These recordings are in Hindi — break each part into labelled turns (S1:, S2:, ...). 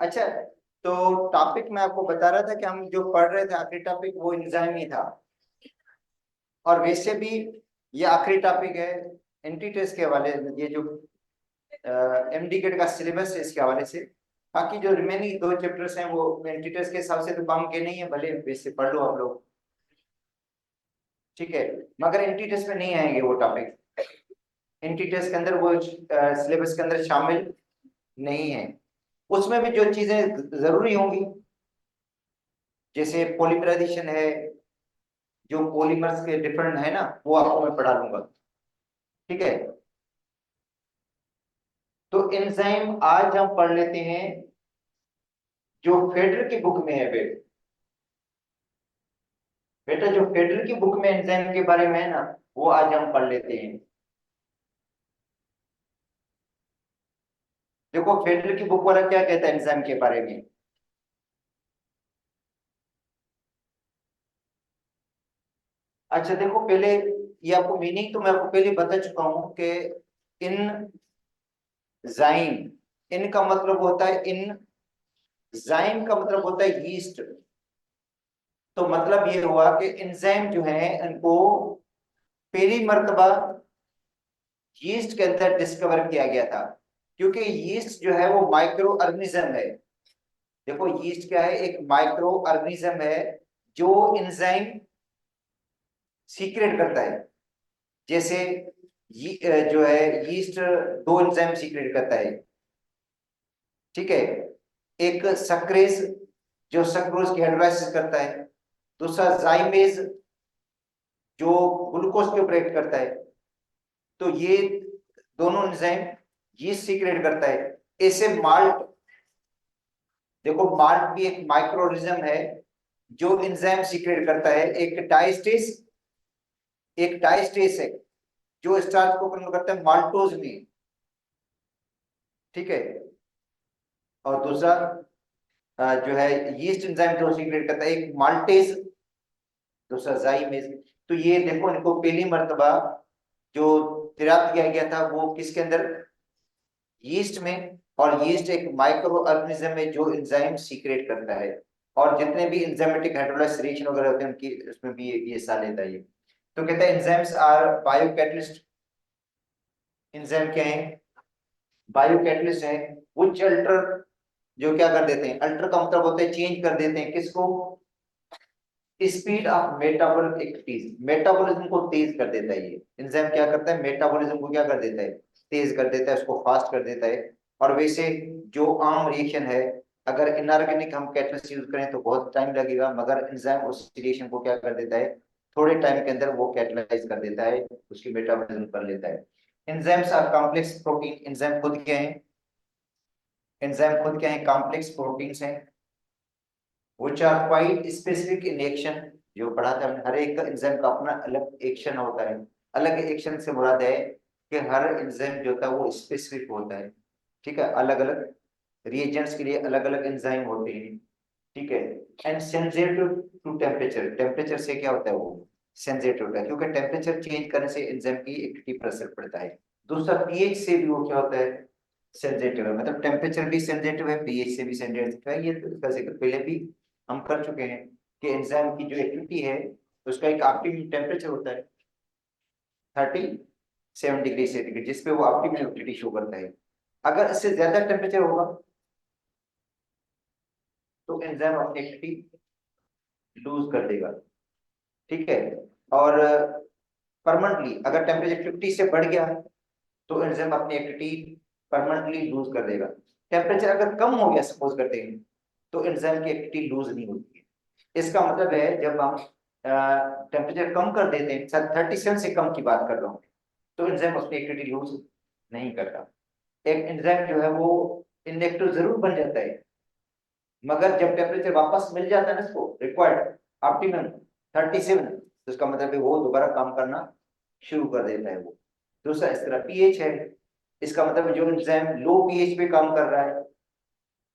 S1: अच्छा, तो टॉपिक मैं आपको बता रहा था कि हम जो पढ़ रहे थे आखिरी टॉपिक वो एंजाइम ही था। और वैसे भी ये आखिरी टॉपिक है एंटीटेस के हवाले, ये जो एमडीकेट का सिलेबस है इसके हवाले से। बाकी जो रिमेनिंग दो चैप्टर्स हैं वो एंटीटेस के हिसाब से तो काम के नहीं है, भले वैसे पढ़ लो आप लोग, ठीक है। मगर एंटीटेस में नहीं आएंगे वो टॉपिक, एंटीटेस के अंदर वो सिलेबस के अंदर शामिल नहीं है। उसमें भी जो चीजें जरूरी होंगी, जैसे पॉलीमराइजेशन है, जो पॉलीमर्स के डिफरेंट है ना, वो आपको मैं पढ़ा लूंगा, ठीक है। तो एंजाइम आज हम पढ़ लेते हैं जो फेडर की बुक में है। बेटा जो फेडर की बुक में एंजाइम के बारे में है ना, वो आज हम पढ़ लेते हैं। देखो फेडर की बुक वाला क्या कहता है एंजाइम के बारे में। अच्छा देखो, पहले ये आपको मीनिंग तो मैं आपको पहले बता चुका हूं कि इन जाइम, इन का मतलब होता है इन, जाइम का मतलब होता है यीस्ट। तो मतलब ये हुआ कि एंजाइम जो है इनको पहली मर्तबा यीस्ट के अंदर डिस्कवर किया गया था, क्योंकि यीस्ट जो है वो माइक्रो ऑर्गेनिज्म है। देखो यीस्ट क्या है, एक माइक्रो ऑर्गेनिज्म है जो एंजाइम सीक्रेट करता है। जैसे जो है यीस्ट दो एंजाइम सीक्रेट करता है, ठीक है। एक सक्रेज जो सक्रोज की हाइड्रोलाइसिस करता है, दूसरा जाइमेज जो ग्लूकोज के ऊपर एक्ट करता है। तो ये दोनों एंजाइम यीस्ट सीक्रेट करता है। ऐसे माल्ट, देखो माल्ट भी एक माइक्रो ऑर्गेनिज्म है जो एंजाइम सीक्रेट करता है। एक डाइस्टेस है जो स्टार्च को कन्वर्ट करता है माल्टोज में, ठीक है। और दूसरा जो है यीस्ट एंजाइम जो सीक्रेट करता है, एक माल्टेज, दूसरा जाइमेज। तो ये देखो इनको पहली मर्तबा जो दरियाफ्त किया गया था वो किसके अंदर, यीस्ट में। और यीस्ट एक माइक्रो ऑर्गेनिज्म है जो एंजाइम सीक्रेट करता है। और जितने भी एंजाइमेटिक हाइड्रोलाइसिस रिएक्शन वगैरह होते हैं उनकी उसमें भी ये हिस्सा लेता है ये। तो कहते हैं एंजाइम्स आर बायोकैटलिस्ट। एंजाइम क्या है, बायोकैटलिस्ट है। व्हिच अल्टर, जो क्या कर देते हैं, अल्टर का मतलब होता है चेंज कर देते हैं किसको, speed of metabolic activities, metabolism को तेज कर देता है ये एंजाइम। क्या करता है, मेटाबॉलिज्म को क्या कर देता है, तेज कर देता है, उसको फास्ट कर देता है। और वैसे जो आम रिएक्शन है, अगर इनऑर्गेनिक हम कैटलिस्ट यूज करें तो बहुत टाइम लगेगा, मगर एंजाइम उस रिएक्शन को क्या कर देता है, थोड़े टाइम के अंदर वो कैटलाइज कर देता है, उसकी मेटाबॉलिज्म कर लेता है। Enzymes are complex protein. Enzyme खुद क्या है, एंजाइम खुद क्या है, कॉम्प्लेक्स प्रोटीन्स हैं which are quite specific in action। जो पढ़ा था हमने, हर एक एंजाइम का अपना अलग एक्शन होता है। अलग एक्शन से मुराद है कि हर एंजाइम जो होता है वो स्पेसिफिक होता है, ठीक है। अलग अलग रिएजेंट्स के लिए अलग अलग एंजाइम होते हैं, ठीक है। And sensitive to temperature, temperature से क्या होता है वो सेंसिटिव होता है, क्योंकि टेम्परेचर चेंज करने से एंजाइम की एक्टिविटी पर असर पड़ता है। दूसरा पीएच से भी वो क्या होता है, सेंसिटिव है। मतलब टेम्परेचर भी सेंसिटिव है, पीएच से भी सेंसिटिव है। ये तो इसका जिक्र पहले भी हम कर चुके हैं कि एंजाइम की जो एक्टिविटी है उसका एक ऑप्टिमम टेम्परेचर होता है 37 डिग्री सेंटीग्रेड, जिसपे वो ऑप्टिमम एक्टिविटी शो करता है। अगर इससे ज्यादा टेम्परेचर होगा तो एंजाइम अपनी एक्टिविटी लूज कर देगा, ठीक है। और परमानेंटली अगर टेम्परेचर 50 से बढ़ गया तो एंजाइम अपनी एक्टिविटी परमानेंटली लूज कर देगा। टेम्परेचर अगर कम हो गया सपोज करते हैं, तो एंजाइम की एक्टिविटी लूज नहीं होती है। इसका मतलब है जब हम टेम्परेचर कम कर देते हैं, 37 से कम की बात कर रहा हूँ, तो एंजाइम अपनी एक्टिविटी लूज नहीं करता। एक एंजाइम जो है वो इनएक्टिव जरूर बन जाता है, मगर जब टेम्परेचर वापस मिल जाता है ना इसको रिक्वायर्ड ऑप्टिमम 37, तो इसका मतलब है वो दोबारा काम करना शुरू कर देता है वो। दूसरा इस तरह पीएच है, इसका मतलब जो एंजाइम लो पीएच पे काम कर रहा है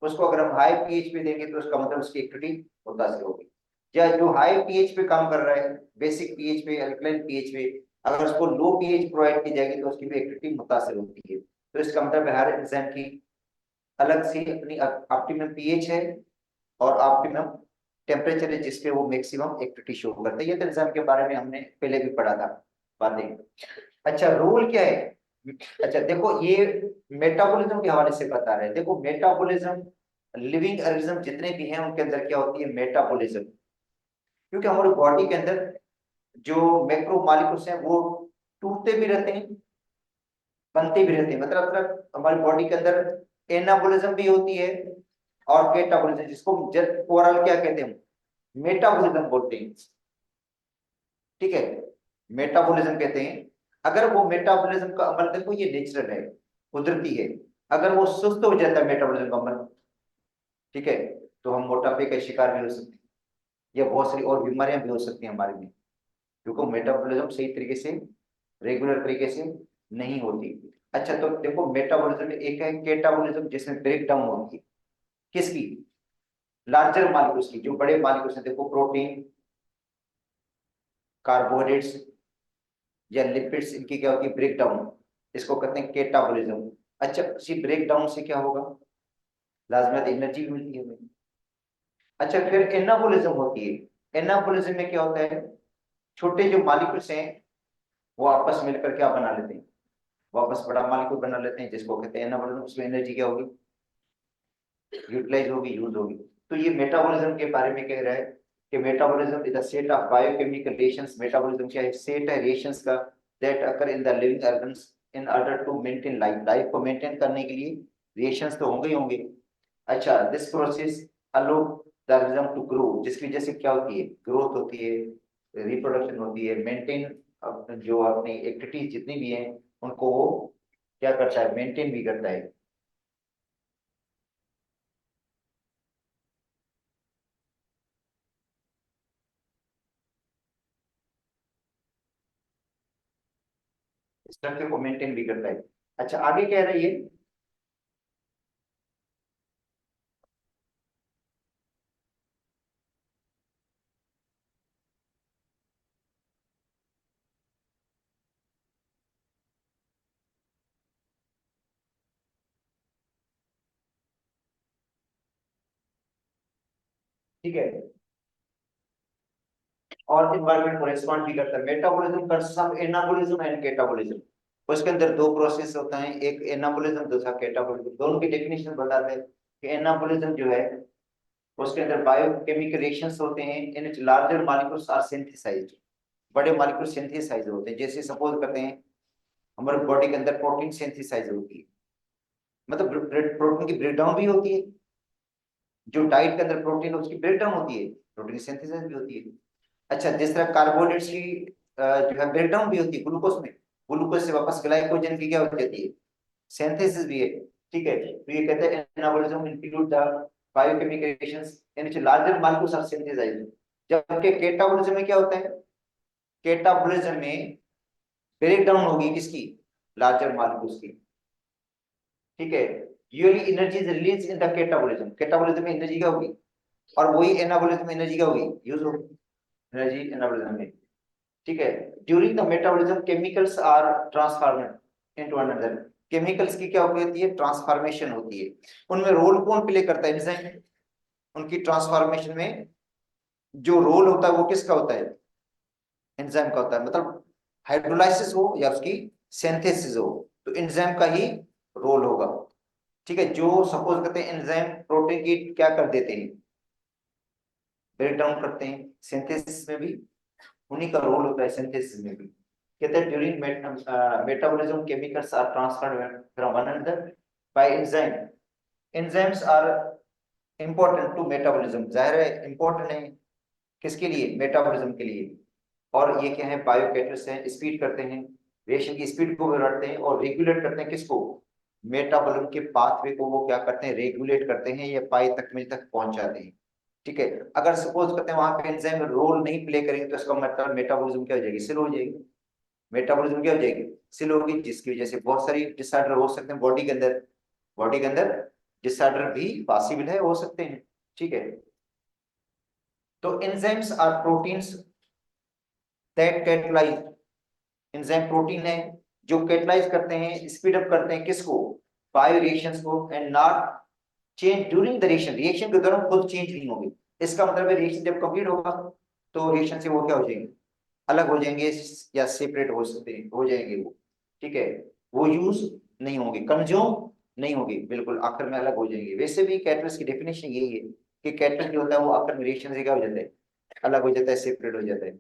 S1: उसको अगर हम हाई पीएच पे देंगे तो उसका मतलब उसकी एक्टिविटी मुतासिर होगी। या जो हाई पीएच पे काम कर रहा है, बेसिक पीएच पे, अल्कलाइन पीएच पे, अगर उसको लो पीएच प्रोवाइड की जाएगी तो उसकी भी एक्टिविटी मुतासिर होती है। तो इसका मतलब है हर एंजाइम की अलग से अपनी ऑप्टिमम पीएच है और ऑप्टिमम टेम्परेचर है जिसपे वो मैक्सिमम एक्टिविटी शो करता है। ये तो एंजाइम के बारे में हमने पहले भी पढ़ा था बातें। अच्छा, रोल क्या है? अच्छा देखो, ये मेटाबॉलिज्म के हवाले से बता रहे हैं। देखो मेटाबॉलिज्म, लिविंग ऑर्गेनिज्म जितने भी हैं उनके अंदर क्या होती है? मेटाबॉलिज्म। क्योंकि हमारी बॉडी के अंदर जो मैक्रो मॉलिक्यूल्स हैं वो टूटते भी रहते हैं, बनते भी रहते हैं। मतलब हमारी बॉडी के अंदर एनाबॉलिज्म भी होती है और केटाबॉलिज्म, जिसको ओवरऑल क्या कहते हैं? मेटाबॉलिज्म बोलते हैं। ठीक है, मेटाबॉलिज्म कहते हैं। अगर वो मेटाबॉलिज्म का अमल, देखो ये नेचुरल है, कुदरती है। अगर वो सुस्त हो जाता है मेटाबॉलिज्म का अमल, ठीक है, तो हम मोटापे का शिकार भी हो सकते हैं या बहुत सारी और बीमारियां भी हो सकती हैं हमारे में, क्योंकि मेटाबॉलिज्म सही तरीके से, रेगुलर तरीके से नहीं होती। अच्छा तो देखो, मेटाबॉलिज्म में एक है केटाबॉलिज्म, जिसमें ब्रेक डाउन होती है। किसकी? लार्जर मॉलिक्यूल्स की। जो बड़े मॉलिक्यूल्स हैं, देखो प्रोटीन, कार्बोहाइड्रेट्स या लिपिड्स, इनकी क्या होती है? Break down. इसको कहते हैं केटाबॉलिज्म। अच्छा, इसी ब्रेक डाउन से क्या होगा? लाजमत एनर्जी भी मिलती है हमें। अच्छा, फिर एनाबोलिज्म होती है। एनाबोलिज्म में क्या होता है? छोटे जो मॉलिक्यूल्स हैं वो आपस में मिलकर क्या बना लेते हैं? वापस बड़ा मॉलिक्यूल बना लेते हैं, जिसको कहते हैं एनाबोलिज्म। उसमें एनर्जी क्या होगी? यूटिलाइज होगी, यूज होगी। तो ये मेटाबॉलिज्म के बारे में कह रहा है कि metabolism is the set of biochemical reactions. Metabolism क्या है? सेट है रिएक्शंस का, that occur in the living organs in order to maintain life. Life को मेंटेन करने के लिए रिएक्शंस तो होंगे ही होंगे। अच्छा, this process allow the organism to grow, जिसकी वजह से क्या होती है? ग्रोथ होती है, रिप्रोडक्शन होती है, मेंटेन, जो अपनी एक्टिविटीज जितनी भी हैं उनको वो क्या करता है? मेंटेन भी करता है। स्ट्रक्चर को मेंटेन भी करता है। अच्छा, आगे कह रही है, ठीक है, और इन्वायरमेंट को रिस्पॉन्ड भी करता है। मेटाबॉलिज्म का सम एनाबॉलिज्म एंड केटाबॉलिज्म। उसके अंदर दो प्रोसेस होता है, एक एनाबॉलिज्म, दूसरा केटाबॉलिज्म। दोनों की डेफिनेशन बताते हैं कि एनाबॉलिज्म जो है उसके अंदर बायोकेमिकल रिएक्शंस होते हैं, इन विच लार्जर मॉलिक्यूल्स आर सिंथेसाइज्ड। बड़े मॉलिक्यूल सिंथेसाइज होते हैं। जैसे सपोज करते हैं हमारे बॉडी के अंदर प्रोटीन सिंथेसाइज होती है, मतलब प्रोटीन की ब्रेकडाउन भी होती है। जो डाइट के अंदर प्रोटीन है उसकी ब्रेकडाउन होती है, प्रोटीन सिंथेसाइज भी होती है। अच्छा, जिस तरह कार्बोहाइड्रेट्स की जो है ब्रेकडाउन भी होती है ग्लूकोज में, ग्लूकोज से वापस ग्लाइकोजन की क्या हो जाती है? सिंथेसिस भी है। ठीक है, तो ये कहते हैं anabolism include the biochemical reactions in which larger molecules are synthesised. जबकि केटाबॉलिज्म में क्या होता है? केटाबॉलिज्म में ब्रेकडाउन होगी किसकी? लार्जर मॉलिक्यूल्स की। ठीक है, usually energy is release in the catabolism. Catabolism में एनर्जी क्या होगी? और वही एनाबॉलिज्म में एनर्जी क्या होगी? यूज होगी, एनर्जी एनाबॉलिज्म में। ठीक है, during the metabolism chemicals are transformed into another. Chemicals की क्या होती है? ट्रांसफॉर्मेशन होती है। उनमें रोल कौन प्ले करता है? एंजाइम। उनकी ट्रांसफॉर्मेशन में जो रोल होता है वो किसका होता है? एंजाइम का होता है। मतलब हाइड्रोलाइसिस हो या उसकी सिंथेसिस हो, तो एंजाइम का ही रोल होगा। ठीक है, जो सपोज करते हैं एंजाइम प्रोटीन की क्या कर देते हैं? ब्रेक डाउन करते हैं। सिंथेसिस में भी उन्हीं का रोल होता है, सिंथेसिस में भी। कहते हैं during metabolism chemicals are transferred from one another by enzyme. Enzymes are important to metabolism. जाहिर है इंपॉर्टेंट है किसके लिए? मेटाबॉलिज्म के लिए। और ये क्या है? बायो कैटलिस्ट हैं, स्पीड करते हैं, रिएक्शन की स्पीड को बढ़ाते हैं और रेगुलेट करते हैं। किसको? मेटाबॉलिज्म के पाथवे को वो क्या करते हैं? रेगुलेट करते हैं या पाई तक मिल तक पहुंचाते हैं। ठीक है, अगर सपोज करते हैं वहां पे एंजाइम रोल नहीं प्ले करेंगे तो इसका मतलब मेटाबॉलिज्म क्या हो जाएगी? स्लो हो जाएगी। मेटाबॉलिज्म क्या हो जाएगी? स्लो होगी, जिसकी वजह से बहुत सारी डिसऑर्डर हो सकते हैं बॉडी के अंदर। बॉडी के अंदर डिसऑर्डर भी पॉसिबल है, हो सकते हैं। ठीक है, तो enzymes are proteins that catalyse. Enzyme protein है जो कैटलाइज करते हैं, स्पीड अप करते हैं किसको? बायो रिएक्शंस को, and not change during the reaction, reaction के दौरान खुद चेंज नहीं होगी। इसका मतलब है रिएक्शन जब कंप्लीट होगा तो रिएक्शन से वो क्या हो जाएंगे, अलग हो जाएंगे या सेपरेट हो सकते हैं, हो जाएंगे वो, ठीक है। वो यूज नहीं होंगे, कंज्यूम नहीं होगी, बिल्कुल आखिर में अलग हो जाएंगे। वैसे भी कैटलिस्ट की डेफिनेशन यही है कि कैटलिस्ट जो होता है वो आखिर में रिएक्शन से क्या हो जाता है, अलग हो जाता है, सेपरेट हो जाता है।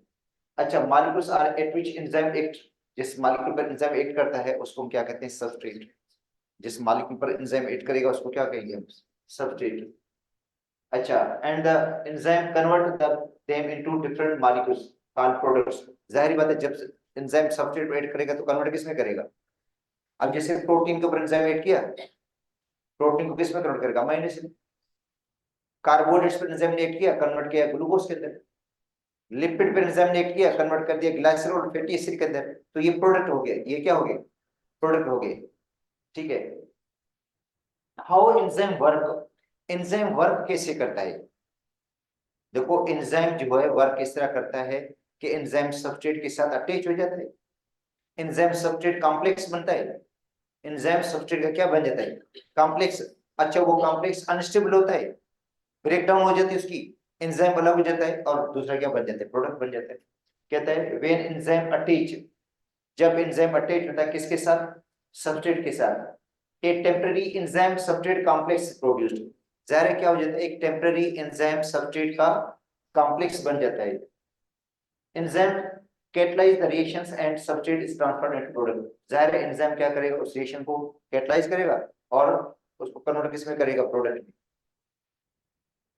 S1: अच्छा, molecules are at which enzyme act, जिस मॉलिक्यूल पर एंजाइम एक्ट करता है उसको हम क्या कहते हैं, सबस्ट्रेट। जिस मॉलिक्यूल पर एंजाइम एक्ट करेगा उसको क्या कहेंगे हम, सबस्ट्रेट। अच्छा, and the enzyme convert them into different molecules called products. जाहिर बात है जब एंजाइम सबस्ट्रेट ऐड करेगा तो कन्वर्ट किस में करेगा। अब जैसे प्रोटीन के ऊपर एंजाइम ऐड किया, प्रोटीन को किस में कन्वर्ट करेगा, अमीनो एसिड। कार्बोहाइड्रेट्स पर एंजाइम ने ऐड किया, कन्वर्ट किया ग्लूकोज के अंदर। लिपिड पर एंजाइम ने ऐड किया, कन्वर्ट कर दिया ग्लाइसरॉल और फैटी एसिड के अंदर। तो ये प्रोडक्ट हो गया, ये क्या हो गया, प्रोडक्ट हो गए, ठीक है। How enzyme work, enzyme work कैसे करता है। देखो एंजाइम जो है वर्क इस तरह करता है कि एंजाइम सबस्ट्रेट के साथ अटैच हो जाता है, एंजाइम सबस्ट्रेट कॉम्प्लेक्स बनता है, एंजाइम सबस्ट्रेट का क्या बन जाता है, कॉम्प्लेक्स। अच्छा, वो कॉम्प्लेक्स अनस्टेबल होता है, ब्रेक डाउन हो जाती है उसकी, एंजाइम अलग हो जाता है और दूसरा क्या बन जाता है, प्रोडक्ट बन जाता है। कहता है व्हेन एंजाइम अटैच, जब एंजाइम अटैच होता है किसके साथ, सबस्ट्रेट के साथ, ए temporary enzyme substrate complex produced. जाहिर है क्या हो जाता है, एक टेम्पररी एंजाइम सबस्ट्रेट का कॉम्प्लेक्स बन जाता है। Enzyme catalyse the reactions and substrate is transferred into product. जाहिर है एंजाइम क्या करेगा, उस रिएक्शन को कैटलाइज करेगा और उसको कन्वर्ट किस में करेगा, प्रोडक्ट में,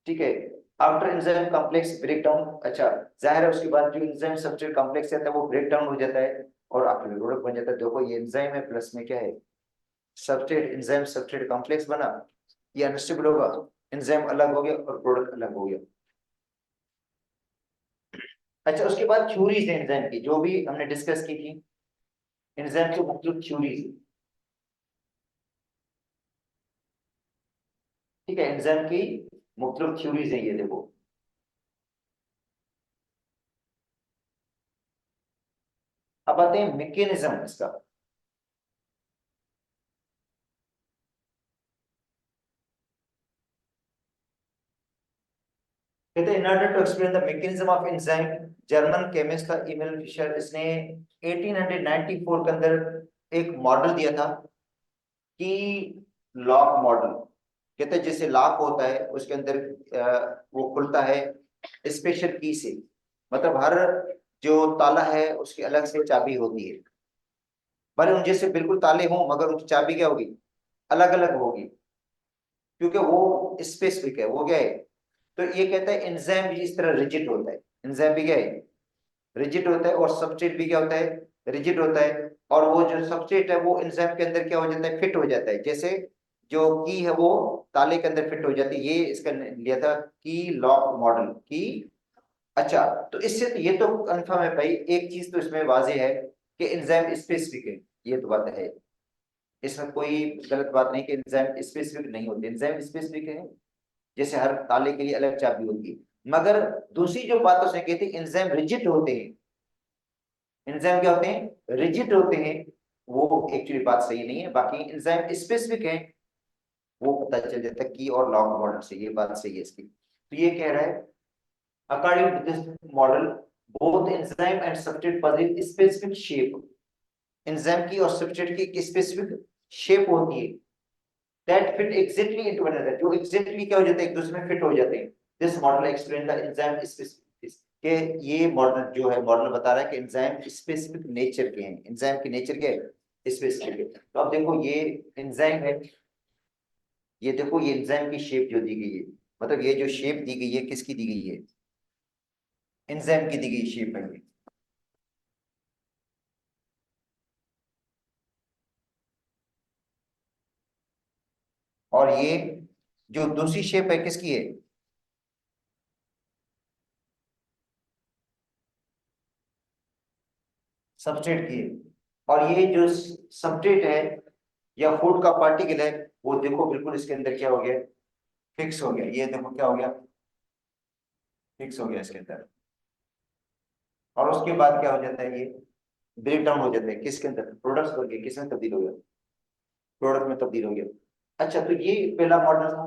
S1: ठीक है। After enzyme complex break down, अच्छा जाहिर है उसके बाद जो एंजाइम सबस्ट्रेट कॉम्प्लेक्स रहता है वो ब्रेक डाउन हो जाता है और आखिर में प्रोडक्ट बन जाता है। देखो ये एंजाइम है, प्लस में क्या है, सबस्ट्रेट, एंजाइम सबस्ट्रेट कॉम्प्लेक्स बना, ये अनस्टेबल होगा, एंजाइम अलग हो गया और प्रोडक्ट अलग हो गया। अच्छा, उसके बाद थ्योरीज है एंजाइम की जो भी हमने डिस्कस की थी, एंजाइम की मुख्तलिफ थ्योरीज, ठीक है। एंजाइम की मुख्तलिफ थ्योरीज है, ये देखो। अब आते हैं मैकेनिज्म इसका। कहते हैं in order to explain the mechanism of enzyme, German chemist था इमेल फिशर, इसने 1894 के अंदर एक मॉडल दिया था कि लॉक मॉडल। कहते हैं जैसे लॉक होता है उसके अंदर वो खुलता है स्पेशल की से, मतलब हर जो ताला है उसकी अलग से चाबी होती है, भले उन जैसे बिल्कुल ताले हों मगर उनकी चाबी क्या होगी, अलग अलग होगी, क्योंकि वो स्पेसिफिक है, वो क्या है। तो ये कहता है एंजाइम भी इस तरह रिजिड होता है, एंजाइम भी क्या है, रिजिड होता है, और सबस्ट्रेट भी क्या होता है, रिजिड होता है। और वो जो सबस्ट्रेट है वो एंजाइम के अंदर क्या हो जाता है, फिट हो जाता है, जैसे जो की है वो ताले के अंदर फिट हो जाती है। ये इसका लिया था की लॉक मॉडल की। अच्छा, तो इससे तो ये तो कंफर्म है भाई, एक चीज तो इसमें वाजे है कि एंजाइम स्पेसिफिक है, ये तो बात है, इसमें कोई गलत बात नहीं कि एंजाइम स्पेसिफिक नहीं होते, एंजाइम स्पेसिफिक है, जैसे हर ताले के लिए अलग चाबी होती है। मगर दूसरी जो बात उसने कही थी एंजाइम रिजिड होते हैं, एंजाइम क्या होते हैं, रिजिड होते हैं, वो एक्चुअली बात सही नहीं है। बाकी एंजाइम स्पेसिफिक है, वो पता चल जाता है की और लॉग मॉडल से, ये बात सही है इसकी। तो ये कह रहा है according to this model both enzyme and substrate positive specific shape, enzyme की और सब्सट्रेट की एक स्पेसिफिक शेप होती है that fit exactly into one another, जो एग्जैक्टली क्या हो जाते हैं, एक दूसरे में फिट हो जाते हैं। This model explain the enzyme specific, के ये मॉडल जो है मॉडल बता रहा है कि एंजाइम स्पेसिफिक नेचर के हैं, एंजाइम की नेचर क्या है, स्पेसिफिक है। तो अब देखो ये एंजाइम है, ये देखो ये एंजाइम की शेप जो दी गई है, मतलब ये जो शेप दी गई है किसकी दी गई है, एंजाइम की दी गई शेप है ये। और ये जो दूसरी शेप है किसकी है, सबस्ट्रेट की है। और ये जो सबस्ट्रेट है या फूड का पार्टिकल है, वो देखो बिल्कुल इसके अंदर क्या हो गया, फिक्स हो गया, ये देखो क्या हो गया, फिक्स हो गया इसके अंदर। और उसके बाद क्या हो जाता है, ये ब्रेक डाउन हो जाता है किसके अंदर, प्रोडक्ट्स करके किसमें तब्दील हो गया, प्रोडक्ट में तब्दील हो गया। अच्छा, तो ये पहला मॉडल था।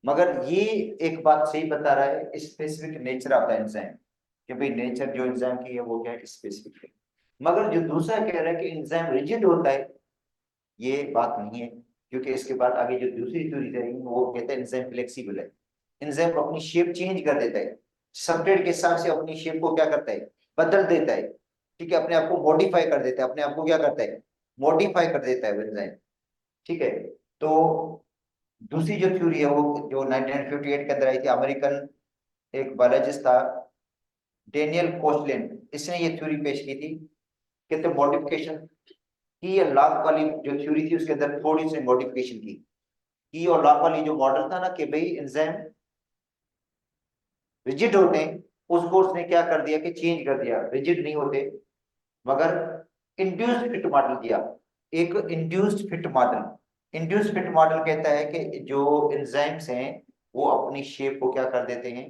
S1: मगर ये एक बात सही बता रहा है, specific nature of the enzyme, कि भाई नेचर जो एंजाइम की है वो क्या है, स्पेसिफिक है। मगर जो दूसरा कह रहा है कि एंजाइम रिजिड होता है, ये बात नहीं है, क्योंकि इसके बाद आगे जो दूसरी थ्योरी रहेगी वो कहता है एंजाइम फ्लेक्सिबल है। एंजाइम अपनी शेप चेंज कर देता है, सब्सट्रेट के हिसाब से अपनी शेप को क्या करता है, बदल देता है। ठीक है, अपने आप को मॉडिफाई कर देता है, अपने आप को क्या करता है, मॉडिफाई कर देता है एंजाइम। ठीक है। तो दूसरी जो थ्योरी है वो जो 1958 के अंदर आई थी, अमेरिकन एक बायोलॉजिस्ट था डेनियल कोचलिन, इसने ये थ्योरी पेश की थी। कहते मॉडिफिकेशन की, या लॉग वाली जो थ्योरी थी उसके अंदर थोड़ी सी मॉडिफिकेशन की और लॉग वाली जो मॉडल था ना कि भाई एंजाइम रिजिड होते हैं, उसको उसने क्या कर दिया कि चेंज कर दिया, रिजिड नहीं होते मगर इंड्यूस्ड फिट मॉडल दिया। एक induced fit model, induced fit model कहता है कि जो एंजाइम्स हैं वो अपनी शेप को क्या कर देते हैं,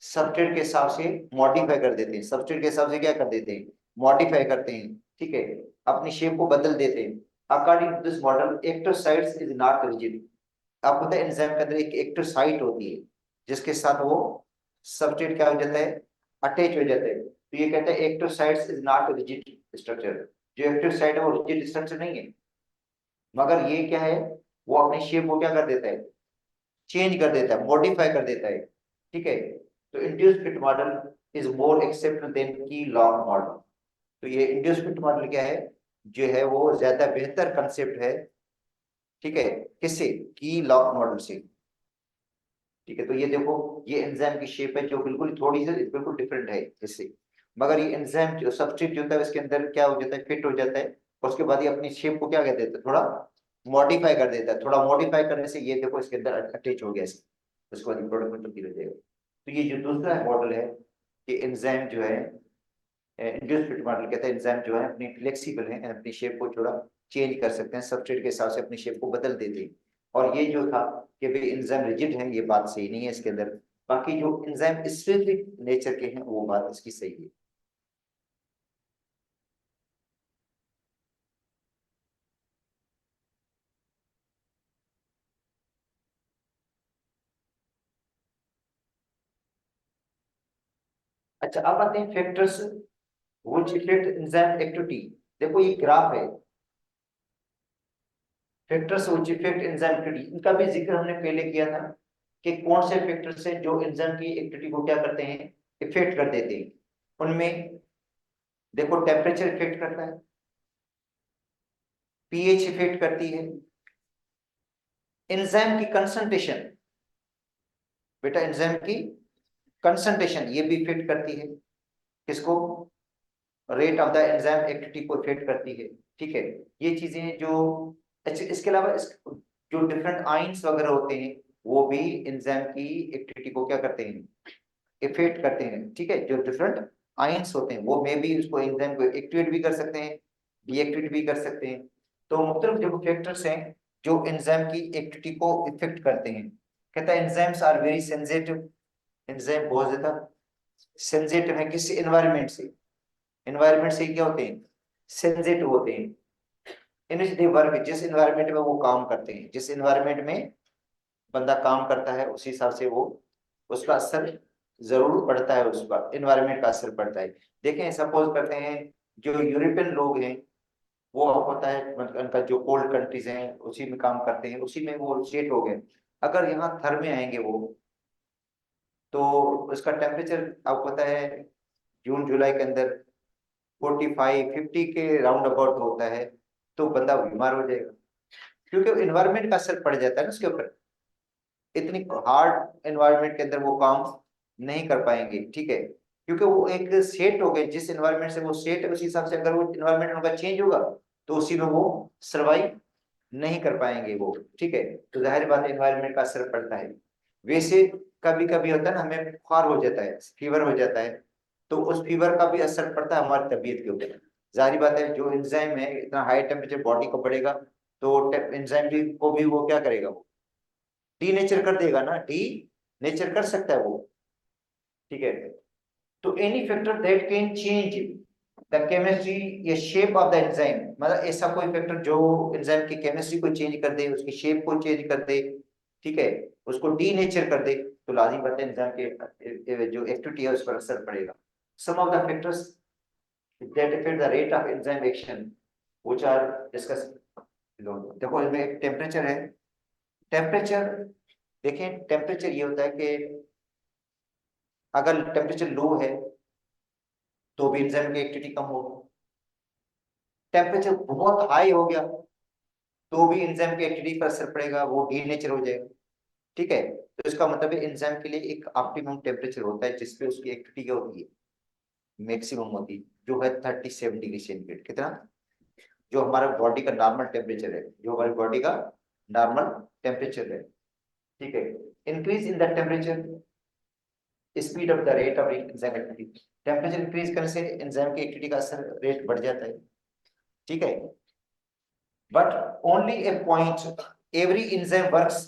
S1: सबस्ट्रेट के हिसाब से मॉडिफाई कर देते हैं, सबस्ट्रेट के हिसाब से क्या कर देते हैं, मॉडिफाई करते हैं। ठीक है, अपनी शेप को बदल देते हैं। According to this model active sites is not rigid. आपको पता है एंजाइम के अंदर एक एक्टिव साइट होती है जिसके साथ वो सबस्ट्रेट क्या हो जाता है, अटैच हो जाता है। तो ये कहता है active sites is not rigid structure, जो एक्टिव साइट है वो रिजिड स्ट्रक्चर नहीं है, मगर ये क्या है, वो अपनी शेप को क्या कर देता है, चेंज कर देता है, मॉडिफाई कर देता है। ठीक है, तो induced fit model is more accepted than key lock model. तो ये इंड्यूस्ड फिट मॉडल क्या है, जो है वो ज्यादा बेहतर कंसेप्ट है। ठीक है, किससे, की लॉग मॉडल से। ठीक है, तो ये देखो, ये एंजाइम की शेप है जो बिल्कुल थोड़ी सी बिल्कुल डिफरेंट है इससे, मगर ये एंजाइम जो सबस्ट्रेट जो होता है उसके अंदर क्या हो जाता है, फिट हो जाता है। और उसके बाद ये अपनी शेप को क्या कर देता है, थोड़ा मॉडिफाई कर देता है। थोड़ा मॉडिफाई करने से ये देखो इसके अंदर अटैच हो गया इसे, उसके बाद प्रोडक्ट में तब्दील हो जाएगा। तो ये जो दूसरा मॉडल है कि एंजाइम जो है, इंड्यूस्ड फिट मॉडल कहता है एंजाइम जो है अपनी फ्लेक्सिबल है, अपनी शेप को थोड़ा चेंज कर सकते हैं, सबस्ट्रेट के हिसाब से अपनी शेप को बदल देते हैं। और ये जो था कि भाई एंजाइम रिजिड है, ये बात सही नहीं है इसके अंदर। बाकी जो एंजाइम स्पेसिफिक नेचर के हैं वो बात इसकी सही है। अच्छा, अब आते हैं factors which effect enzyme activity. देखो ये ग्राफ है, factors which effect enzyme activity, इनका भी जिक्र हमने पहले किया था कि कौन से फैक्टर्स हैं जो एंजाइम की एक्टिविटी को क्या करते हैं, इफेक्ट कर देते हैं। उनमें देखो टेम्परेचर इफेक्ट करता है, पीएच इफेक्ट करती है, एंजाइम की कंसंट्रेशन, बेटा एंजाइम की कंसंट्रेशन ये भी इफेक्ट करती है, किसको, rate of the enzyme activity को इफेक्ट करती है। ठीक है, ये चीजें जो, अच्छा इसके अलावा जो डिफरेंट आइंस वगैरह होते हैं वो भी एंजाइम की एक्टिविटी को क्या करते हैं, इफेक्ट करते हैं। ठीक है, जो डिफरेंट आयंस होते हैं वो मे भी उसको एंजाइम को एक्टिवेट भी कर सकते हैं, डीएक्टिवेट भी कर सकते हैं। तो मुख्तलिफ जो फैक्टर्स हैं जो एंजाइम की एक्टिविटी को इफेक्ट करते हैं। कहता है enzymes are very sensitive, enzyme बहुत ज्यादा सेंसिटिव है किसी एनवायरनमेंट से, एनवायरनमेंट से क्या होते हैं, सेंसिटिव होते हैं। इन विच दे वर्क, जिस एनवायरनमेंट में वो काम करते हैं, जिस एनवायरनमेंट में बंदा काम करता है उस हिसाब से वो, उसका असर जरूर पड़ता है, उस पर एनवायरनमेंट का असर पड़ता है। देखें सपोज करते हैं जो यूरोपियन लोग हैं, वो होता है मतलब उनका जो कोल्ड कंट्रीज हैं उसी में काम करते हैं, उसी में वो सेट हो गए। अगर यहाँ थर में आएंगे वो, तो उसका टेम्परेचर आपको पता है जून जुलाई के अंदर 45-50 के राउंड अबाउट होता है, तो बंदा बीमार हो जाएगा, क्योंकि एनवायरनमेंट का असर पड़ जाता है ना उसके ऊपर। इतनी हार्ड एनवायरनमेंट के अंदर वो काम नहीं कर पाएंगे। ठीक है, क्योंकि वो एक सेट हो गए, जिस एनवायरनमेंट से वो सेट है उस हिसाब से अगर वो एनवायरनमेंट उनका चेंज होगा तो उसी में वो सरवाइव नहीं कर पाएंगे वो। ठीक है, तो जाहिर बात है एनवायरनमेंट का असर पड़ता है। वैसे कभी कभी होता है ना, हमें बुखार हो जाता है, फीवर हो जाता है, तो उस फीवर का भी असर पड़ता है हमारी तबीयत के ऊपर। जाहिर बात है जो एंजाइम है इतना हाई टेम्परेचर बॉडी को बढ़ेगा, तो एंजाइम भी को भी वो क्या करेगा, वो डी नेचर कर देगा ना, डी नेचर कर सकता है वो। ठीक है, तो any factor that can change the chemistry या शेप ऑफ द एंजाइम, मतलब ऐसा कोई फैक्टर जो एंजाइम की केमिस्ट्री को चेंज कर दे, उसकी शेप को चेंज कर दे। ठीक है, उसको डीनेचर कर दे तो लाजिम बात है एंजाइम के जो एक्टिविटी है उस पर असर पड़ेगा। Some of the factors that affect the rate of enzyme action which are discuss. देखो इसमें एक टेम्परेचर है। टेम्परेचर देखें, टेम्परेचर ये होता है कि अगर टेम्परेचर लो है तो भी एंजाइम की एक्टिविटी कम होगी। टेम्परेचर बहुत हाई हो गया तो भी एंजाइम की एक्टिविटी पर असर पड़ेगा, वो डीनेचर हो जाएगा। ठीक है, तो इसका मतलब है एंजाइम के लिए एक ऑप्टिमम टेम्परेचर होता है जिसपे उसकी एक्टिविटी क्या होती है, मैक्सिमम होती है, जो है 37 डिग्री सेंटीग्रेड। कितना? जो हमारा बॉडी का नॉर्मल टेम्परेचर है, जो हमारी बॉडी का नॉर्मल टेम्परेचर है। ठीक है, increase in the temperature speed of the rate of enzyme activity. Temperature increase करने से एंजाइम की एक्टिविटी का असर रेट बढ़ जाता है। ठीक है, but only a point every enzyme works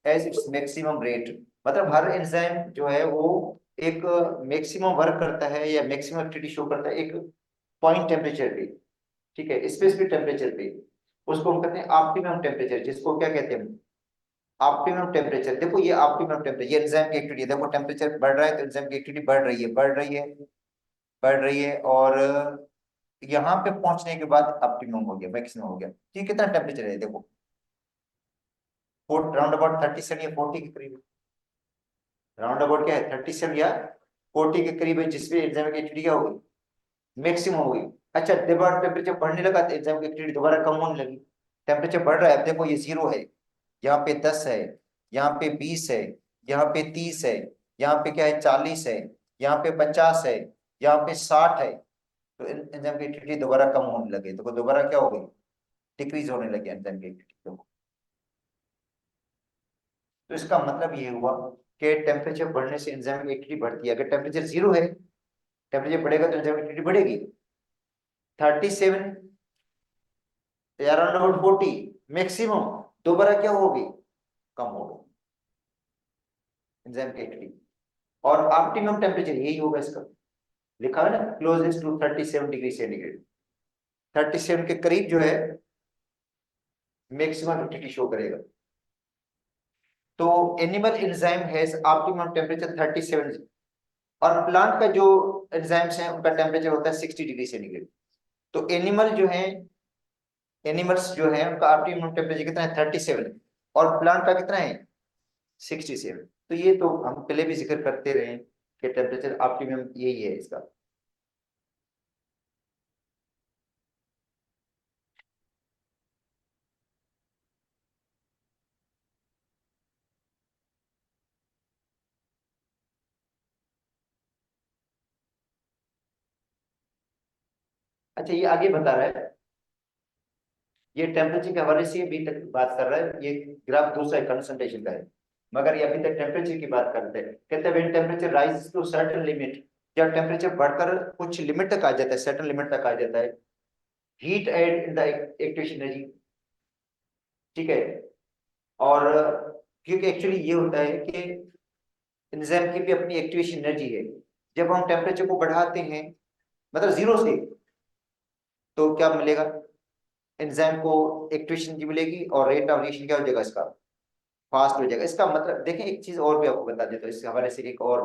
S1: as its maximum rate. मतलब हर एंजाइम जो है वो एक मैक्सिमम वर्क करता है या मैक्सिमम एक्टिविटी शो करता है एक पॉइंट टेम्परेचर पे। ठीक है, स्पेसिफिक टेम्परेचर पे, उसको हम कहते हैं ऑप्टिमम टेम्परेचर, जिसको क्या कहते हैं, ऑप्टिमम टेम्परेचर। देखो ये ऑप्टिमम टेम्परेचर, ये एंजाइम की एक्टिविटी है। देखो टेम्परेचर बढ़ रहा है तो एंजाइम की एक्टिविटी बढ़ रही है, बढ़ रही है, बढ़ रही है, और यहाँ पे पहुंचने के बाद ऑप्टिमम हो गया, मैक्सिमम हो गया। ठीक, कितना टेम्परेचर है देखो, राउंड अबाउट 37 या 40 के करीब, राउंड अबाउट क्या है 37 या 40 के करीब है, जिसमें एंजाइम की एक्टिविटी क्या होगी, मैक्सिमम होगी। अच्छा, दोबारा टेम्परेचर बढ़ने लगा तो एंजाइम की एक्टिविटी दोबारा कम होने लगी। टेम्परेचर बढ़ रहा है, अब देखो ये 0 है, यहाँ पे 10 है, यहाँ पे 20 है, यहाँ पे 30 है, यहाँ पे क्या है 40 है, यहाँ पे 50 है, यहाँ पे 60 है। तो एंजाइम की एक्टिविटी दोबारा कम होने लगी, तो दोबारा क्या हो गई, डिक्रीज होने लगी एंजाइम की एक्टिविटी। तो इसका मतलब ये हुआ कि टेम्परेचर बढ़ने से एंजाइम की एक्टिविटी बढ़ती है। अगर टेम्परेचर 0 है, टेम्परेचर बढ़ेगा तो एंजाइम की एक्टिविटी बढ़ेगी। 37 या अराउंड अबाउट 40 मैक्सिमम, दोबारा क्या होगी, कम होगी एंजाइम की एक्टिविटी। और ऑप्टिमम टेम्परेचर यही होगा इसका, लिखा है ना, क्लोजेस्ट टू 37 डिग्री सेंटीग्रेड। 37 के करीब जो है मैक्सिमम एक्टिविटी शो करेगा। तो animal enzyme has optimum temperature 37, और प्लांट का जो एंजाइम्स हैं उनका टेम्परेचर होता है 60 डिग्री सेंटीग्रेड। तो एनिमल जो है, एनिमल्स जो है उनका ऑप्टिमम टेम्परेचर कितना है 37, और प्लांट का कितना है 67। तो ये तो हम पहले भी जिक्र करते रहे कि टेम्परेचर ऑप्टिमम यही है इसका। अच्छा, ये आगे बता रहा है, ये टेम्परेचर के हवाले से अभी तक बात कर रहा है, ये ग्राफ दूसरा कंसंट्रेशन का है, मगर ये अभी तक टेम्परेचर की बात करते हैं। कहते हैं when temperature rise to certain limit, जब टेम्परेचर बढ़कर कुछ लिमिट तक आ जाता है, सर्टेन लिमिट तक आ जाता है, heat add in the activation energy. ठीक है, और क्योंकि एक्चुअली ये होता है कि एंजाइम की भी अपनी एक्टिवेशन एनर्जी है। जब हम टेम्परेचर को बढ़ाते हैं, मतलब 0 से, तो क्या मिलेगा, एंजाइम को एक्टिवेशन की मिलेगी और रेट ऑफ रिएक्शन क्या हो जाएगा इसका, फास्ट हो जाएगा। इसका मतलब देखें, एक चीज और भी आपको बता देता हूँ इसके हवाले से। एक और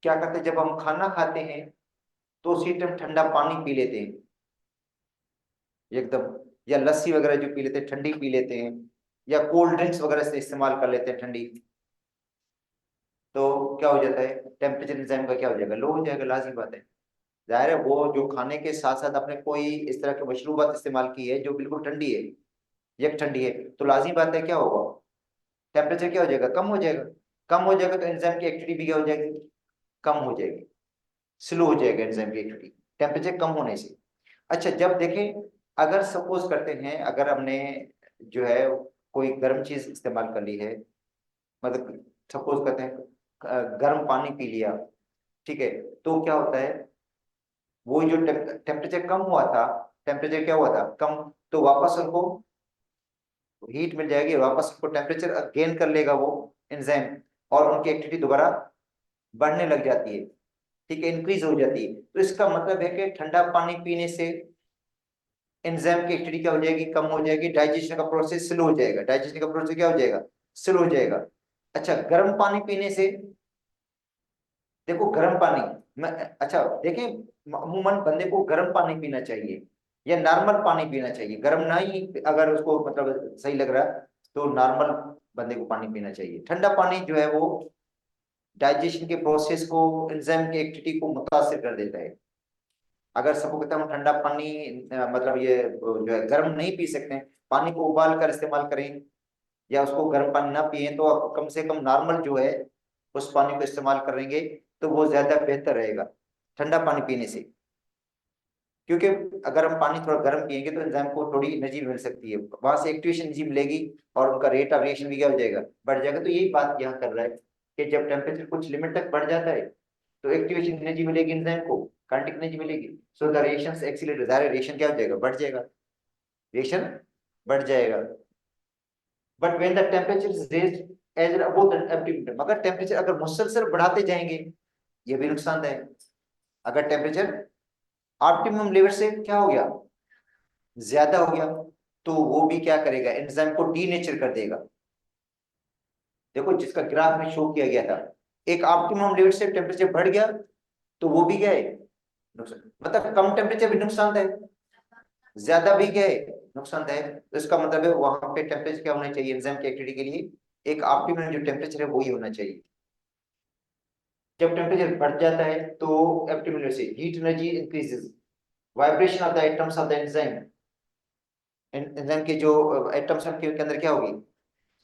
S1: क्या करते हैं, जब हम खाना खाते हैं तो उसी टाइम ठंडा पानी पी लेते हैं एकदम, या लस्सी वगैरह जो पी लेते हैं ठंडी पी लेते हैं, या कोल्ड ड्रिंक्स वगैरह से इस्तेमाल कर लेते हैं ठंडी, तो क्या हो जाता है, टेम्परेचर एंजाइम का क्या हो जाएगा, लो हो जाएगा, लाजिम बात है। जाहिर है वो जो खाने के साथ साथ आपने कोई इस तरह की मशरूबात इस्तेमाल की है जो बिल्कुल ठंडी है, एक ठंडी है, तो लाजिम बात है क्या होगा, टेम्परेचर क्या हो जाएगा, कम हो जाएगा। कम हो जाएगा तो एंजाइम की एक्टिविटी भी क्या हो जाएगी, कम हो जाएगी, स्लो हो जाएगा एंजाइम की एक्टिविटी टेम्परेचर कम होने से। अच्छा, जब देखें, अगर सपोज करते हैं, अगर हमने जो है कोई गर्म चीज इस्तेमाल कर ली है, मतलब सपोज करते हैं गर्म पानी पी लिया, ठीक है, तो क्या होता है, वो जो टेम्परेचर कम हुआ था, टेम्परेचर क्या हुआ था कम, तो वापस उनको हीट मिल जाएगी, वापस उनको टेम्परेचर गेन कर लेगा वो एंजाइम, और उनकी एक्टिविटी दोबारा बढ़ने लग जाती है। ठीक है, इंक्रीज हो जाती है। तो इसका मतलब है कि ठंडा पानी पीने से एंजाइम की एक्टिविटी क्या हो जाएगी, कम हो जाएगी, डाइजेशन का प्रोसेस स्लो हो जाएगा, डाइजेशन का प्रोसेस क्या हो जाएगा, स्लो हो जाएगा। अच्छा, गर्म पानी पीने से, देखो गर्म पानी, मैं, अच्छा देखें, अमूमन बंदे को गर्म पानी पीना चाहिए या नॉर्मल पानी पीना चाहिए? गर्म ना ही, अगर उसको मतलब सही लग रहा है तो नॉर्मल बंदे को पानी पीना चाहिए। ठंडा पानी जो है वो डाइजेशन के प्रोसेस को, एंजाइम की एक्टिविटी को मुतासिर कर देता है। अगर सबको कहते हैं हम ठंडा पानी मतलब ये जो है गर्म नहीं पी सकते हैं, पानी को उबाल कर इस्तेमाल करें या उसको गर्म पानी ना पिए, तो आप कम से कम नॉर्मल जो है उस पानी को इस्तेमाल करेंगे तो वो ज्यादा बेहतर रहेगा ठंडा पानी पीने से। क्योंकि अगर हम पानी थोड़ा गर्म पिएंगे तो एंजाइम को थोड़ी एनर्जी मिल सकती है, वहां से एक्टिवेशन एनर्जी मिलेगी और उनका रेट ऑफ रिएक्शन भी क्या हो जाएगा, बढ़ जाएगा। तो यही बात यहाँ कर रहा है कि जब टेम्परेचर कुछ लिमिट तक बढ़ जाता है तो एक्टिवेशन एनर्जी मिलेगी एंजाइम को, काइनेटिक एनर्जी मिलेगी, so the reaction accelerate, reaction क्या हो जाएगा, बढ़ जाएगा, रिएक्शन बढ़ जाएगा। But when the temperature is raised as above the absolute, मगर टेम्परेचर अगर मुसलसल बढ़ाते जाएंगे ये भी नुकसानदायक है। अगर टेम्परेचर ऑप्टिमम लेवल से क्या हो गया, ज्यादा हो गया, तो वो भी क्या करेगा, एंजाइम को डीनेचर कर देगा। देखो जिसका ग्राफ में शो किया गया था, एक ऑप्टिमम लेवल से टेम्परेचर बढ़ गया तो वो भी क्या है, नुकसान, मतलब कम टेम्परेचर भी नुकसानदायक, ज्यादा भी क्या है, नुकसानदायक। तो इसका मतलब है वहां पे टेम्परेचर क्या होना चाहिए एंजाइम की एक्टिविटी के लिए, एक ऑप्टिमम जो टेम्परेचर है वही होना चाहिए। जब टेम्परेचर बढ़ जाता है तो ऑप्टिमम से heat energy increases, vibration of the atoms of the enzyme, enzyme के जो एटम्स के अंदर क्या होगी,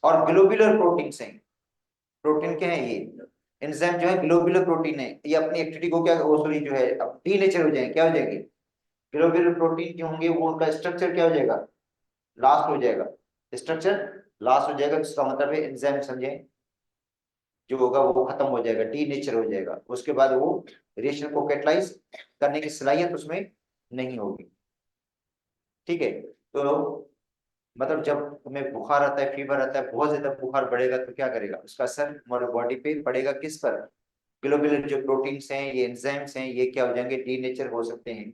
S1: और ग्लोबुलर प्रोटीन्स हैं, प्रोटीन क्या है ये, एंजाइम जो है ग्लोबुलर प्रोटीन है, ये अपनी एक्टिविटी को क्या, वो सॉरी जो है अब डीनेचर हो जाएंगे, क्या हो जाएंगे, ग्लोबुलर प्रोटीन जो होंगे वो उनका स्ट्रक्चर क्या हो जाएगा, लास्ट हो जाएगा, स्ट्रक्चर लास्ट हो जाएगा, जिसका मतलब है एंजाइम समझे जो होगा वो खत्म हो जाएगा, डीनेचर हो जाएगा, उसके बाद वो रिएक्शन को कैटलाइज करने की सलाहियत उसमें नहीं होगी। ठीक है, तो मतलब जब हमें बुखार आता है, फीवर आता है, बहुत ज्यादा बुखार बढ़ेगा तो क्या करेगा, उसका असर हमारे बॉडी पे पड़ेगा, किस पर, ग्लोबुलर जो प्रोटीन्स हैं, ये एंजाइम्स हैं, ये क्या हो जाएंगे, डीनेचर हो सकते हैं।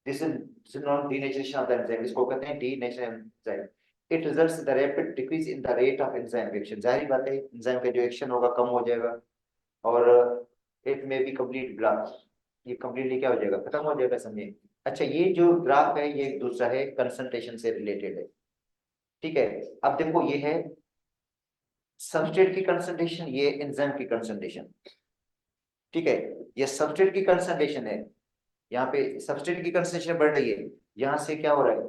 S1: This is not denaturation of the enzyme, इसको कहते हैं denature enzyme. It results in the rapid decrease in the rate of enzyme reaction, जाहिर बात है एंजाइम का जो एक्शन होगा कम हो जाएगा, और इट में बी कंप्लीट ब्लॉक, ये कंप्लीटली क्या हो जाएगा, खत्म हो जाएगा, समझे। अच्छा, ये जो ग्राफ है ये एक दूसरा है, कंसंट्रेशन से रिलेटेड है। ठीक है, अब देखो ये है सबस्ट्रेट की कंसंट्रेशन, ये एंजाइम की कंसंट्रेशन। ठीक है, ये सबस्ट्रेट की कंसंट्रेशन है, यहाँ पे सबस्ट्रेट की कंसंट्रेशन बढ़ रही है, यहाँ से क्या हो रहा है।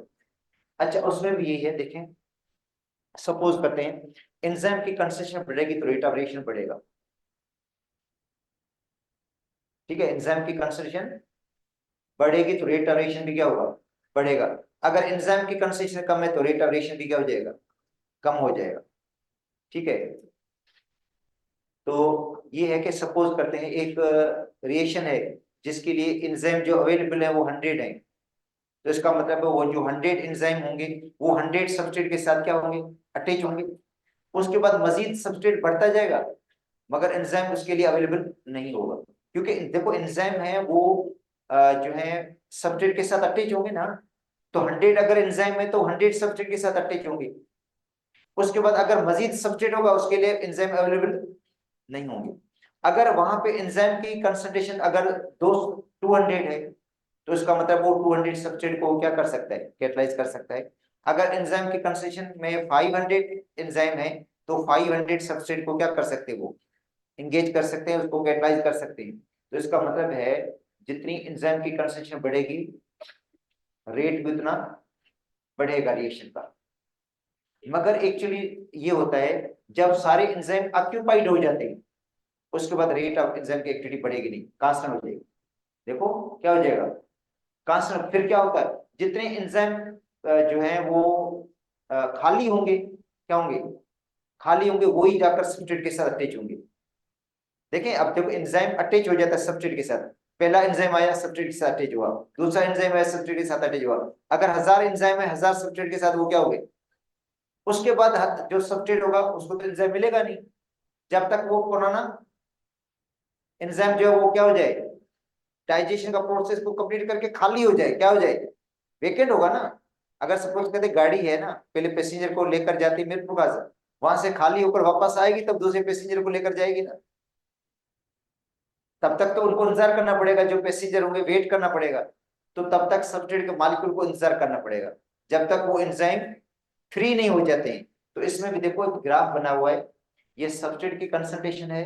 S1: अच्छा, उसमें भी यही है, देखें सपोज करते हैं एंजाइम की कंसंट्रेशन बढ़ेगी तो रेट ऑफ रिएक्शन बढ़ेगा। ठीक है, एंजाइम की कंसंट्रेशन बढ़ेगी तो रेट ऑफ रिएक्शन भी क्या होगा, बढ़ेगा। अगर एंजाइम की कंसंट्रेशन कम है तो रेट ऑफ रिएक्शन भी क्या हो जाएगा, कम हो जाएगा। ठीक है, तो ये है कि सपोज करते हैं एक रिएक्शन है जिसके लिए एंजाइम जो अवेलेबल है वो 100 है, तो इसका मतलब है वो जो 100 एंजाइम होंगे वो 100 सबस्ट्रेट के साथ क्या होंगे, अटैच होंगे। उसके बाद मजीद सबस्ट्रेट बढ़ता जाएगा मगर एंजाइम उसके लिए अवेलेबल नहीं होगा, क्योंकि देखो एंजाइम है वो जो है सबस्ट्रेट के साथ अटैच होंगे ना, तो 100 अगर एंजाइम है तो 100 सबस्ट्रेट के साथ अटैच होंगे। उसके बाद अगर मजीद सबस्ट्रेट होगा उसके लिए एंजाइम अवेलेबल नहीं होंगे। अगर वहां पे एंजाइम की कंसंट्रेशन अगर दो 200 है तो इसका मतलब वो 200 सबस्ट्रेट को क्या कर सकता है, कैटलाइज कर सकता है। अगर एंजाइम की कंसंट्रेशन में 500 एंजाइम है तो 500 सबस्ट्रेट को क्या कर सकते हैं, वो इंगेज कर सकते हैं, उसको कैटलाइज कर सकते हैं। तो इसका मतलब है जितनी एंजाइम की कंसंट्रेशन बढ़ेगी रेट भी उतना बढ़ेगा रिएक्शन का। मगर एक्चुअली ये होता है जब सारे एंजाइम ऑक्यूपाइड हो जाते हैं उसके बाद रेट ऑफ एंजाइम की एक्टिविटी बढ़ेगी नहीं, कांस्टेंट हो जाएगी। देखो क्या हो जाएगा, कांस्टेंट। फिर क्या होता है, जितने एंजाइम जो है वो खाली होंगे, क्या होंगे, खाली होंगे, वही जाकर सब्सट्रेट के साथ अटैच होंगे। देखें अब देखो एंजाइम अटैच हो जाता है सब्सट्रेट के साथ, पहला एंजाइम आया सब्सट्रेट के साथ अटैच हुआ, दूसरा एंजाइम आया सब्सट्रेट के साथ अटैच हुआ। अगर 1000 एंजाइम है 1000 सब्सट्रेट के साथ वो क्या हो गए, उसके बाद जो सब्सट्रेट होगा उसको तो एंजाइम मिलेगा नहीं जब तक वो पुराना एंजाइम जो है वो क्या हो जाए, डाइजेशन का प्रोसेस को कंप्लीट करके खाली हो जाए, क्या हो जाए, वेकेंट होगा ना। अगर सपोज कहते गाड़ी है ना, पहले पैसेंजर को लेकर जाती मीरपुर बाजार, वहां से खाली होकर वापस आएगी तब दूसरे पैसेंजर को लेकर जाएगी ना। तब तक तो उनको इंतजार करना पड़ेगा, जो पैसेंजर होंगे वेट करना पड़ेगा। तो तब तक सब्सट्रेट के मालिक्यूल को इंतजार करना पड़ेगा जब तक वो एंजाइम फ्री नहीं हो जाते हैं। तो इसमें भी देखो एक ग्राफ बना हुआ है, ये सब्सट्रेट की कंसंट्रेशन है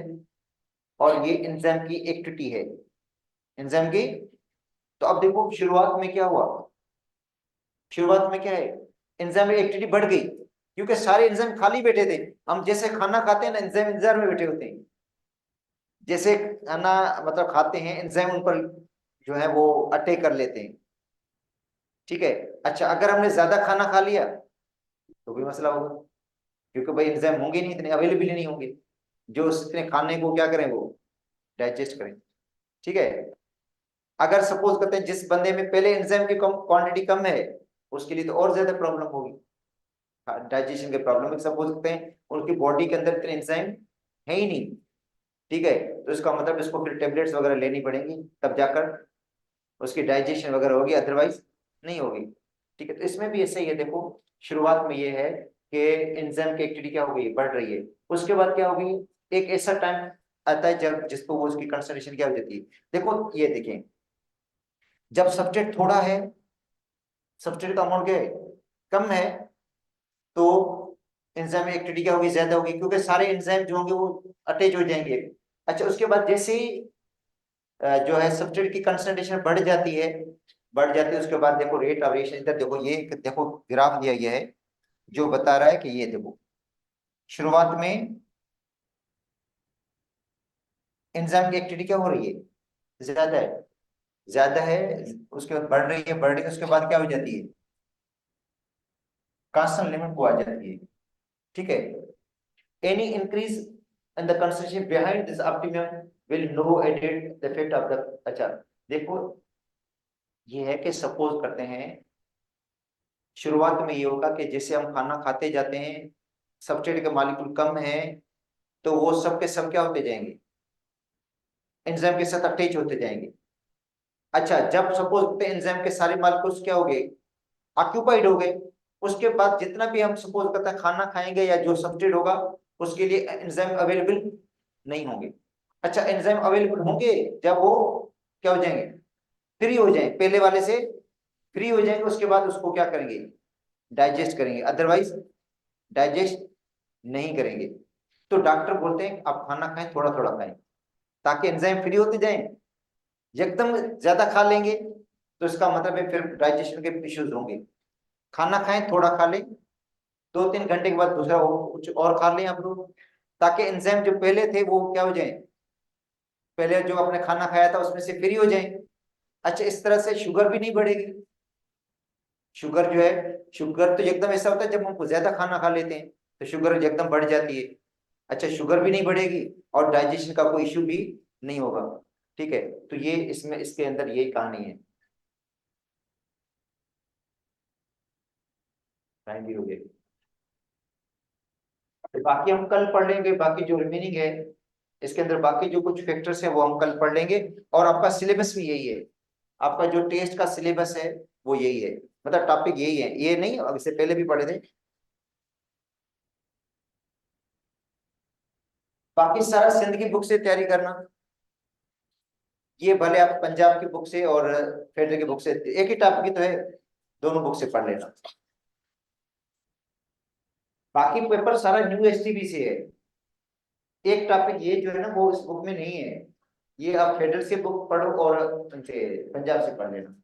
S1: और ये एंजाइम की एक्टिविटी है, एंजाइम की। तो अब देखो शुरुआत में क्या हुआ, शुरुआत में क्या है, एंजाइम की एक्टिविटी बढ़ गई क्योंकि सारे एंजाइम खाली बैठे थे। हम जैसे खाना खाते हैं ना, एंजाइम इंतजार में बैठे होते हैं। जैसे खाना मतलब खाते हैं, एंजाइम उन पर जो है वो अटैक कर लेते हैं। ठीक है। अच्छा, अगर हमने ज्यादा खाना खा लिया तो भी मसला होगा, क्योंकि भाई एंजाइम होंगे नहीं, इतने अवेलेबल ही नहीं होंगे जो इतने खाने को क्या करें, वो डाइजेस्ट करें। ठीक है। अगर सपोज करते हैं जिस बंदे में पहले एंजाइम की कम क्वांटिटी कम है, उसके लिए तो और ज्यादा प्रॉब्लम होगी, डाइजेशन के प्रॉब्लम। सपोज करते हैं उनकी बॉडी के अंदर इतने एंजाइम है ही नहीं। ठीक है। तो इसका मतलब इसको फिर टेबलेट्स वगैरह लेनी पड़ेंगी, तब जाकर उसकी डाइजेशन वगैरह होगी, अदरवाइज नहीं होगी। ठीक है। तो इसमें भी ऐसा ही है, देखो शुरुआत में ये है कि एंजाइम की एक्टिविटी क्या हो गई, बढ़ रही है। उसके बाद क्या होगी, एक ऐसा टाइम आता है जब जिसको वो उसकी कंसंट्रेशन क्या हो जाती है। देखो ये देखें, जब सब्जेक्ट थोड़ा है, सब्जेक्ट का अमाउंट क्या है, कम है, तो एंजाइम एक्टिविटी क्या होगी, ज्यादा होगी, क्योंकि सारे एंजाइम जो होंगे वो अटैच हो जाएंगे। अच्छा, उसके बाद जैसे ही जो है सब्जेक्ट की कंसंट्रेशन बढ़ जाती है, बढ़ जाती है, उसके बाद देखो रेट ऑफ रिएक्शन, इधर देखो ये देखो ग्राफ दिया गया है जो बता रहा है कि ये देखो शुरुआत में एंजाइम की एक्टिविटी क्या हो रही है, ज्यादा है, ज्यादा है। उसके बाद बढ़ रही है, बढ़ रही है, उसके बाद क्या हो जाती है, कांस्टेंट लिमिट को आ जाती है। ठीक है। Any increase in the concentration behind this optimum will no added the effect of the. अच्छा देखो, ये है कि सपोज करते हैं शुरुआत में ये होगा कि जैसे हम खाना खाते जाते हैं, सब्सट्रेट के मॉलिक्यूल कम है, तो वो सब के सब क्या होते जाएंगे, एंजाइम के साथ अटैच होते जाएंगे। अच्छा, जब सपोज एंजाइम के सारे मॉलिक्यूल्स क्या हो गए, ऑक्यूपाइड हो गए, उसके बाद जितना भी हम सपोज करते हैं खाना खाएंगे या जो सब्सट्रेट होगा, उसके लिए एंजाइम अवेलेबल नहीं होंगे। अच्छा, एंजाइम अवेलेबल होंगे जब वो क्या हो जाएंगे, फ्री हो जाए, पहले वाले से फ्री हो जाएंगे, उसके बाद उसको क्या करेंगे, डाइजेस्ट करेंगे, अदरवाइज डाइजेस्ट नहीं करेंगे। तो डॉक्टर बोलते हैं आप खाना खाएं, थोड़ा थोड़ा खाएं, ताकि एंजाइम फ्री होते जाएं। एकदम ज्यादा खा लेंगे तो इसका मतलब है फिर डाइजेशन के इश्यूज होंगे। खाना खाएं, थोड़ा खा लें, 2-3 घंटे के बाद दूसरा कुछ और खा लें आप लोग, ताकि एंजाइम जो पहले थे वो क्या हो जाए, पहले जो आपने खाना खाया था उसमें से फ्री हो जाए। अच्छा, इस तरह से शुगर भी नहीं बढ़ेगी। शुगर जो है, शुगर तो एकदम ऐसा होता है जब हम ज्यादा खाना खा लेते हैं तो शुगर एकदम बढ़ जाती है। अच्छा, शुगर भी नहीं बढ़ेगी और डाइजेशन का कोई इश्यू भी नहीं होगा। ठीक है। तो ये इसमें इसके अंदर यही कहानी है। टाइम भी हो गया। तो बाकी हम कल पढ़ लेंगे, बाकी जो रिमेनिंग है इसके अंदर बाकी जो कुछ फैक्टर्स है वो हम कल पढ़ लेंगे। और आपका सिलेबस भी यही है, आपका जो टेस्ट का सिलेबस है वो यही है, मतलब टॉपिक यही है, ये नहीं अब इससे पहले भी पढ़े थे। बाकी सारा सिंध की बुक से तैयारी करना, ये भले आप पंजाब की बुक से और फेडरल की बुक से, एक ही टॉपिक की तो है, दोनों बुक से पढ़ लेना। बाकी पेपर सारा न्यू एसटीबी से है। एक टॉपिक ये जो है ना वो इस बुक में नहीं है, ये आप फेडरल से बुक पढ़ो और उनसे पंजाब से पढ़ लेना।